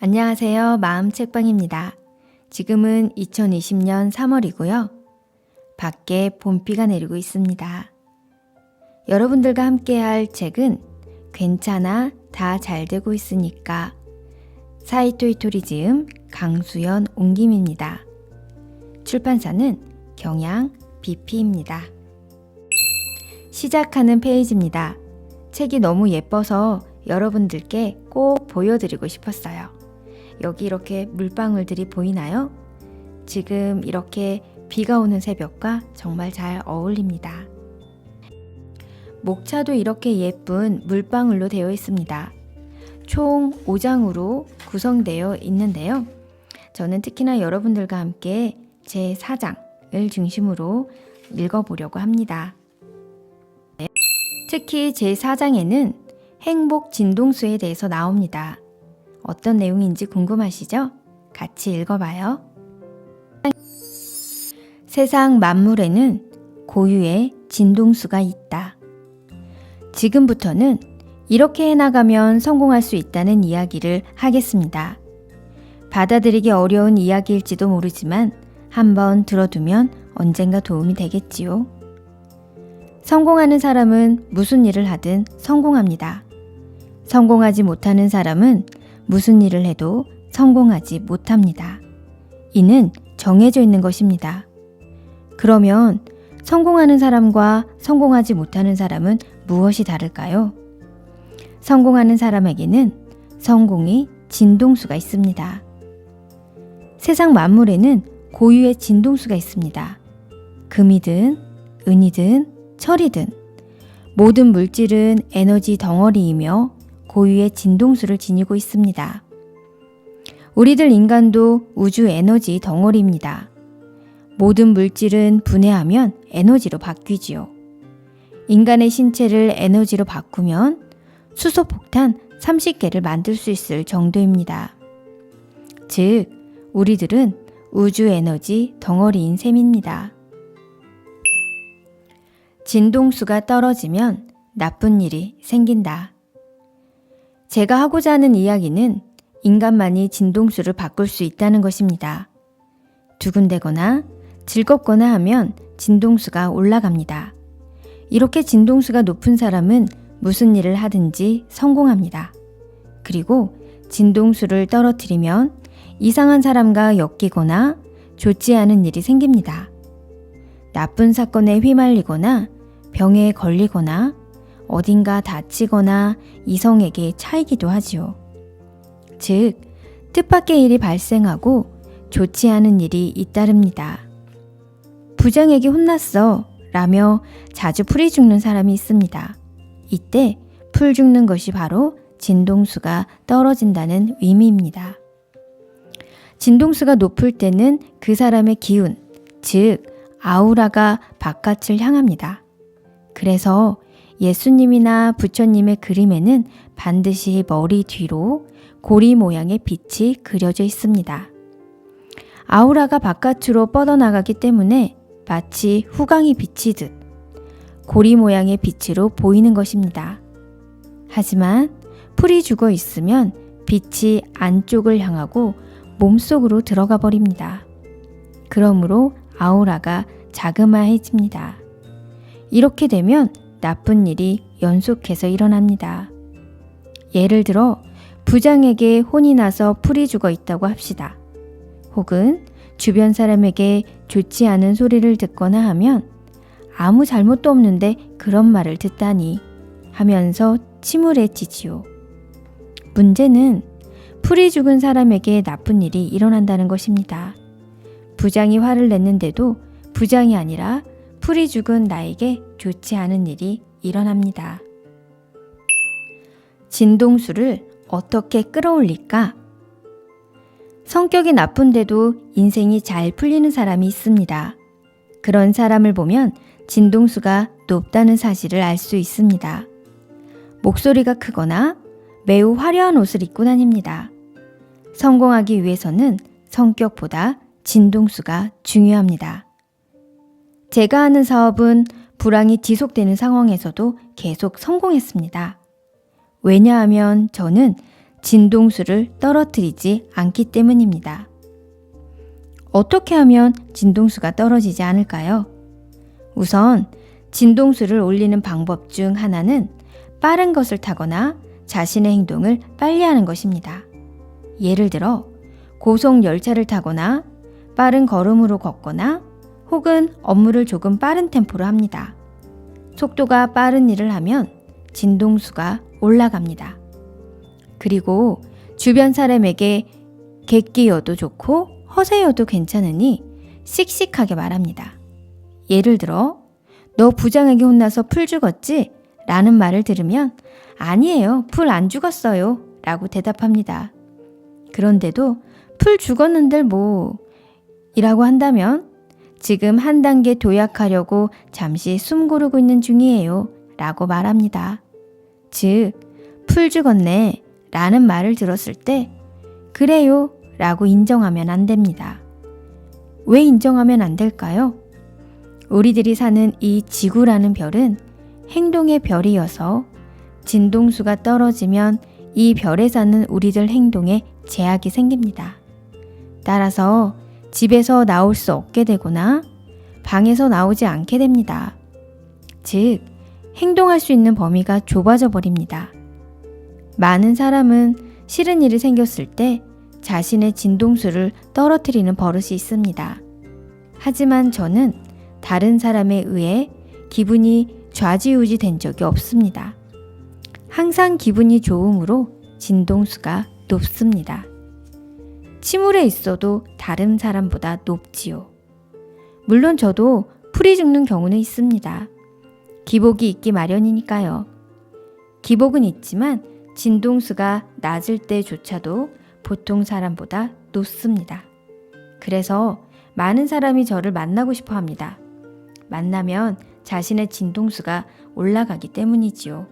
안녕하세요. 마음책방입니다. 지금은 2020년 3월이고요. 밖에 봄비가 내리고 있습니다. 여러분들과 함께 할 책은 괜찮아, 다 잘 되고 있으니까 사이토이토리 지음 강수연 옹김입니다. 출판사는 경향 BP입니다. 시작하는 페이지입니다. 책이 너무 예뻐서 여러분들께 꼭 보여드리고 싶었어요. 여기 이렇게 물방울들이 보이나요? 지금 이렇게 비가 오는 새벽과 정말 잘 어울립니다. 목차도 이렇게 예쁜 물방울로 되어 있습니다. 총 5장으로 구성되어 있는데요. 저는 특히나 여러분들과 함께 제 4장을 중심으로 읽어보려고 합니다. 특히 제 4장에는 행복 진동수에 대해서 나옵니다. 어떤 내용인지 궁금하시죠? 같이 읽어봐요. 세상 만물에는 고유의 진동수가 있다. 지금부터는 이렇게 해나가면 성공할 수 있다는 이야기를 하겠습니다. 받아들이기 어려운 이야기일지도 모르지만 한번 들어두면 언젠가 도움이 되겠지요. 성공하는 사람은 무슨 일을 하든 성공합니다. 성공하지 못하는 사람은 무슨 일을 해도 성공하지 못합니다. 이는 정해져 있는 것입니다. 그러면 성공하는 사람과 성공하지 못하는 사람은 무엇이 다를까요? 성공하는 사람에게는 성공의 진동수가 있습니다. 세상 만물에는 고유의 진동수가 있습니다. 금이든 은이든 철이든 모든 물질은 에너지 덩어리이며 고유의 진동수를 지니고 있습니다. 우리들 인간도 우주 에너지 덩어리입니다. 모든 물질은 분해하면 에너지로 바뀌지요. 인간의 신체를 에너지로 바꾸면 수소폭탄 30개를 만들 수 있을 정도입니다. 즉, 우리들은 우주 에너지 덩어리인 셈입니다. 진동수가 떨어지면 나쁜 일이 생긴다. 제가 하고자 하는 이야기는 인간만이 진동수를 바꿀 수 있다는 것입니다. 두근대거나 즐겁거나 하면 진동수가 올라갑니다. 이렇게 진동수가 높은 사람은 무슨 일을 하든지 성공합니다. 그리고 진동수를 떨어뜨리면 이상한 사람과 엮이거나 좋지 않은 일이 생깁니다. 나쁜 사건에 휘말리거나 병에 걸리거나 어딘가 다치거나 이성에게 차이기도 하지요. 즉, 뜻밖의 일이 발생하고 좋지 않은 일이 잇따릅니다. 부장에게 혼났어 라며 자주 풀이 죽는 사람이 있습니다. 이때 풀 죽는 것이 바로 진동수가 떨어진다는 의미입니다. 진동수가 높을 때는 그 사람의 기운, 즉 아우라가 바깥을 향합니다. 그래서 예수님이나 부처님의 그림에는 반드시 머리 뒤로 고리 모양의 빛이 그려져 있습니다. 아우라가 바깥으로 뻗어나가기 때문에 마치 후광이 비치듯 고리 모양의 빛으로 보이는 것입니다. 하지만 풀이 죽어 있으면 빛이 안쪽을 향하고 몸속으로 들어가 버립니다. 그러므로 아우라가 자그마해집니다. 이렇게 되면 나쁜 일이 연속해서 일어납니다. 예를 들어 부장에게 혼이 나서 풀이 죽어 있다고 합시다. 혹은 주변 사람에게 좋지 않은 소리를 듣거나 하면 아무 잘못도 없는데 그런 말을 듣다니 하면서 침울해지지요. 문제는 풀이 죽은 사람에게 나쁜 일이 일어난다는 것입니다. 부장이 화를 냈는데도 부장이 아니라 풀이 죽은 나에게 좋지 않은 일이 일어납니다. 진동수를 어떻게 끌어올릴까? 성격이 나쁜데도 인생이 잘 풀리는 사람이 있습니다. 그런 사람을 보면 진동수가 높다는 사실을 알 수 있습니다. 목소리가 크거나 매우 화려한 옷을 입고 다닙니다. 성공하기 위해서는 성격보다 진동수가 중요합니다. 제가 하는 사업은 불황이 지속되는 상황에서도 계속 성공했습니다. 왜냐하면 저는 진동수를 떨어뜨리지 않기 때문입니다. 어떻게 하면 진동수가 떨어지지 않을까요? 우선 진동수를 올리는 방법 중 하나는 빠른 것을 타거나 자신의 행동을 빨리 하는 것입니다. 예를 들어 고속 열차를 타거나 빠른 걸음으로 걷거나 혹은 업무를 조금 빠른 템포로 합니다. 속도가 빠른 일을 하면 진동수가 올라갑니다. 그리고 주변 사람에게 객기여도 좋고 허세여도 괜찮으니 씩씩하게 말합니다. 예를 들어 너 부장에게 혼나서 풀 죽었지? 라는 말을 들으면 아니에요, 풀 안 죽었어요 라고 대답합니다. 그런데도 풀 죽었는들 뭐 이라고 한다면 지금 한 단계 도약하려고 잠시 숨 고르고 있는 중이에요 라고 말합니다. 즉, 풀 죽었네 라는 말을 들었을 때 그래요 라고 인정하면 안 됩니다. 왜 인정하면 안 될까요? 우리들이 사는 이 지구라는 별은 행동의 별이어서 진동수가 떨어지면 이 별에 사는 우리들 행동에 제약이 생깁니다. 따라서 집에서 나올 수 없게 되거나 방에서 나오지 않게 됩니다. 즉, 행동할 수 있는 범위가 좁아져 버립니다. 많은 사람은 싫은 일이 생겼을 때 자신의 진동수를 떨어뜨리는 버릇이 있습니다. 하지만 저는 다른 사람에 의해 기분이 좌지우지 된 적이 없습니다. 항상 기분이 좋음으로 진동수가 높습니다. 침울해 있어도 다른 사람보다 높지요. 물론 저도 풀이 죽는 경우는 있습니다. 기복이 있기 마련이니까요. 기복은 있지만 진동수가 낮을 때조차도 보통 사람보다 높습니다. 그래서 많은 사람이 저를 만나고 싶어 합니다. 만나면 자신의 진동수가 올라가기 때문이지요.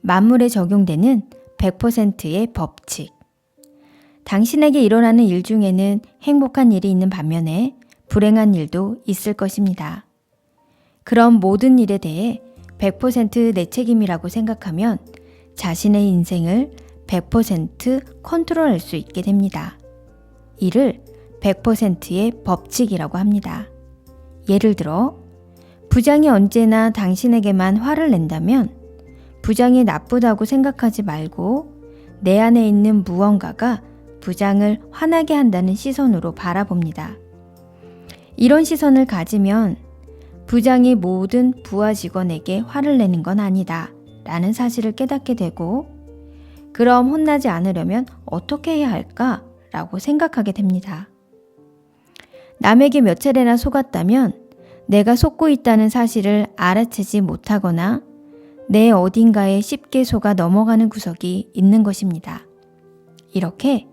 만물에 적용되는 100%의 법칙. 당신에게 일어나는 일 중에는 행복한 일이 있는 반면에 불행한 일도 있을 것입니다. 그럼 모든 일에 대해 100% 내 책임이라고 생각하면 자신의 인생을 100% 컨트롤할 수 있게 됩니다. 이를 100%의 법칙이라고 합니다. 예를 들어 부장이 언제나 당신에게만 화를 낸다면 부장이 나쁘다고 생각하지 말고 내 안에 있는 무언가가 부장을 화나게 한다는 시선으로 바라봅니다. 이런 시선을 가지면 부장이 모든 부하 직원에게 화를 내는 건 아니다 라는 사실을 깨닫게 되고 그럼 혼나지 않으려면 어떻게 해야 할까? 라고 생각하게 됩니다. 남에게 몇 차례나 속았다면 내가 속고 있다는 사실을 알아채지 못하거나 내 어딘가에 쉽게 속아 넘어가는 구석이 있는 것입니다. 이렇게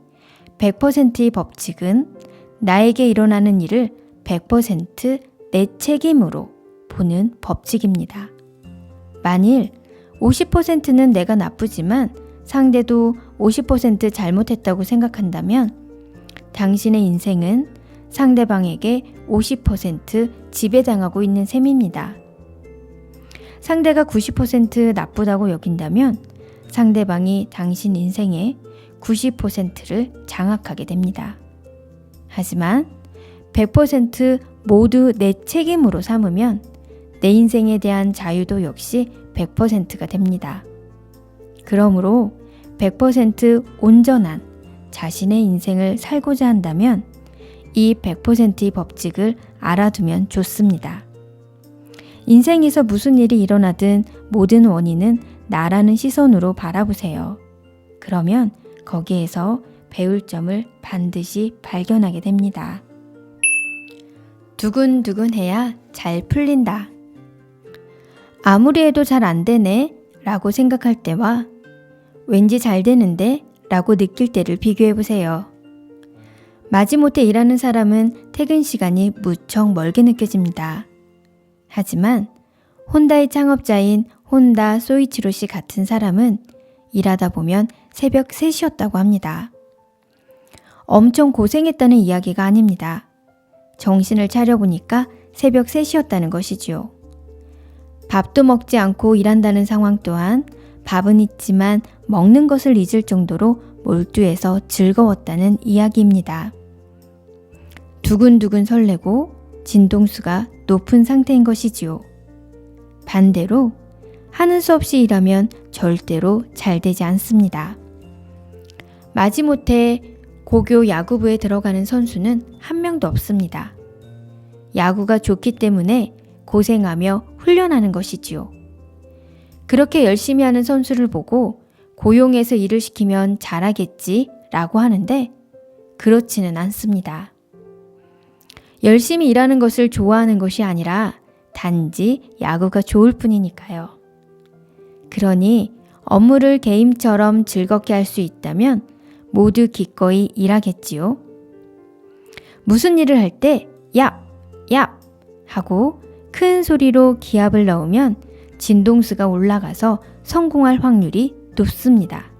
100%의 법칙은 나에게 일어나는 일을 100%내 책임으로 보는 법칙입니다. 만일 50%는 내가 나쁘지만 상대도 50% 잘못했다고 생각한다면 당신의 인생은 상대방에게 50% 지배당하고 있는 셈입니다. 상대가 90% 나쁘다고 여긴다면 상대방이 당신 인생의 90%를 장악하게 됩니다. 하지만 100% 모두 내 책임으로 삼으면 내 인생에 대한 자유도 역시 100%가 됩니다. 그러므로 100% 온전한 자신의 인생을 살고자 한다면 이 100%의 법칙을 알아두면 좋습니다. 인생에서 무슨 일이 일어나든 모든 원인은 나라는 시선으로 바라보세요. 그러면 거기에서 배울 점을 반드시 발견하게 됩니다. 두근두근해야 잘 풀린다. 아무리 해도 잘 안 되네 라고 생각할 때와 왠지 잘 되는데 라고 느낄 때를 비교해 보세요. 마지못해 일하는 사람은 퇴근 시간이 무척 멀게 느껴집니다. 하지만 혼다의 창업자인 혼다 소이치로 씨 같은 사람은 일하다 보면 새벽 3시였다고 합니다. 엄청 고생했다는 이야기가 아닙니다. 정신을 차려보니까 새벽 3시였다는 것이지요. 밥도 먹지 않고 일한다는 상황 또한 밥은 있지만 먹는 것을 잊을 정도로 몰두해서 즐거웠다는 이야기입니다. 두근두근 설레고 진동수가 높은 상태인 것이지요. 반대로 하는 수 없이 일하면 절대로 잘 되지 않습니다. 마지못해 고교 야구부에 들어가는 선수는 한 명도 없습니다. 야구가 좋기 때문에 고생하며 훈련하는 것이지요. 그렇게 열심히 하는 선수를 보고 고용해서 일을 시키면 잘하겠지 라고 하는데 그렇지는 않습니다. 열심히 일하는 것을 좋아하는 것이 아니라 단지 야구가 좋을 뿐이니까요. 그러니 업무를 게임처럼 즐겁게 할 수 있다면 모두 기꺼이 일하겠지요. 무슨 일을 할 때 얍! 얍! 하고 큰 소리로 기합을 넣으면 진동수가 올라가서 성공할 확률이 높습니다.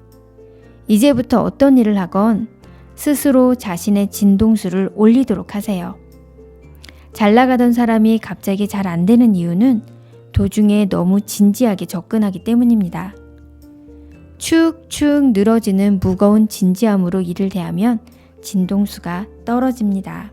이제부터 어떤 일을 하건 스스로 자신의 진동수를 올리도록 하세요. 잘 나가던 사람이 갑자기 잘 안 되는 이유는 도중에 너무 진지하게 접근하기 때문입니다. 축축 늘어지는 무거운 진지함으로 일을 대하면 진동수가 떨어집니다.